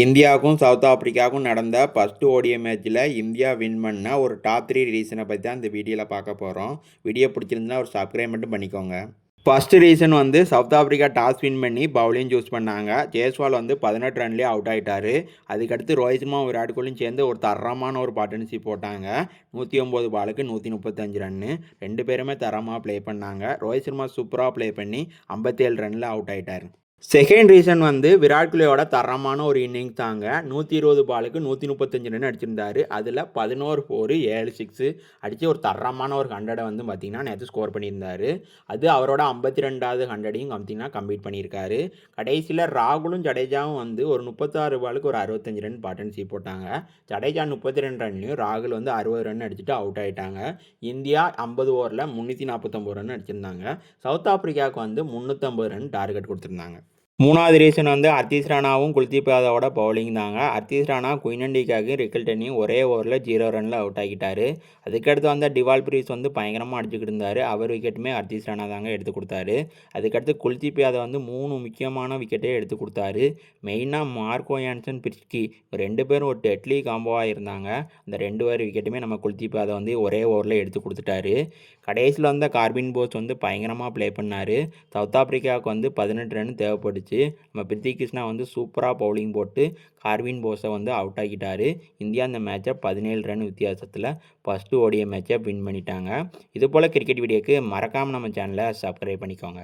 இந்தியாவுக்கும் சவுத் ஆப்பிரிக்காவுக்கும் நடந்த first ODI மேட்ச்சில் இந்தியா வின் பண்ண ஒரு டாப் 3 ரீசனை பற்றி தான் இந்த வீடியோவில் பார்க்க போகிறோம். வீடியோ பிடிச்சிருந்தா ஒரு சப்ஸ்கிரைப் மட்டும் பண்ணிக்கோங்க. ஃபஸ்ட்டு ரீசன் வந்து சவுத் ஆப்பிரிக்கா டாஸ் வின் பண்ணி பவுலிங் சூஸ் பண்ணாங்க. ஜெய்ஸ்வால் வந்து 18 ரன்லேயே அவுட் ஆகிட்டார். அதுக்கடுத்து ரோஹித் சர்மாவும் விராட் கோலியும் சேர்ந்து ஒரு தரமான ஒரு பார்ட்னர்ஷிப் போட்டாங்க. 109 பாலுக்கு 135 ரன்னு. 2 பேருமே தரமாக ப்ளே பண்ணாங்க. ரோஹித் சர்மா சூப்பராக ப்ளே பண்ணி 57 ரனில் அவுட் ஆகிட்டார். செகண்ட் ரீசன் வந்து விராட் கோலியோட தரமான ஒரு இன்னிங்ஸ் தாங்க. 120 பாலுக்கு 135 ரன் அடிச்சிருந்தாரு. அதில் 11 4 7 6 அடித்து ஒரு தரமான ஒரு 100 வந்து பார்த்திங்கன்னா நேற்று ஸ்கோர் பண்ணியிருந்தார். அது அவரோட 52வது 100ஐயும் பார்த்திங்கன்னா கம்ப்ளீட் பண்ணியிருக்காரு. கடைசியில் ராகுலும் ஜடேஜாவும் வந்து ஒரு 36 பாலுக்கு ஒரு 65 ரன் பார்ட்னர்ஷிப் போட்டாங்க. ஜடேஜா 32 ரன்லையும் ராகுல் வந்து 60 ரன் அடிச்சுட்டு அவுட் ஆகிட்டாங்க. இந்தியா 50 ஓவரில் 349 ரன் அடிச்சிருந்தாங்க. சவுத் ஆப்பிரிக்காவுக்கு வந்து 350 ரன் டார்கெட் கொடுத்துருந்தாங்க. மூணாவது ரீசன் வந்து ஹர்தீஷ் ராணாவும் குல்தீப் யாதவோட பவுலிங் தாங்க. ஹர்தீஷ் ராணா குயின் இண்டிகாவுக்கு ரிக்கல்டனையும் ஒரே ஓவரில் 0 ரனில் அவுட் ஆகிட்டார். அதுக்கடுத்து வந்து டிவால் பிரீஸ் வந்து பயங்கரமாக அடிச்சுக்கிட்டு இருந்தார். அவர் விக்கெட்டுமே ஹர்தீஷ் ராணா தாங்க எடுத்து கொடுத்தாரு. அதுக்கடுத்து குல்தீப் யாதவ் வந்து 3 முக்கியமான விக்கெட்டே எடுத்து கொடுத்தாரு. மெயினாக மார்க்கோ யான்சன் பிரிஸ்கி 2 பேரும் ஒரு டெட்லி காம்போவாக இருந்தாங்க. அந்த 2 பேர் விக்கெட்டுமே நம்ம குல்தீப் யாதவ் வந்து ஒரே ஓவரில் எடுத்து கொடுத்துட்டாரு. கடைசியில் வந்து கார்பின் போஸ் வந்து பயங்கரமாக ப்ளே பண்ணார். சவுத் ஆப்பிரிக்காவுக்கு வந்து 18 ரன் தேவைப்படுச்சு. நம்ம பிரித்தி கிருஷ்ணா வந்து சூப்பராக பவுலிங் போட்டு கார்வின் போஸை வந்து அவுட் ஆக்கிட்டார். இந்தியா இந்த மேட்சை 17 ரன் வித்தியாசத்தில் ஃபஸ்ட்டு ஓடிஐ மேட்சை வின் பண்ணிட்டாங்க. இதுபோல் கிரிக்கெட் வீடியோக்கு மறக்காமல் நம்ம சேனலை சப்ஸ்கிரைப் பண்ணிக்கோங்க.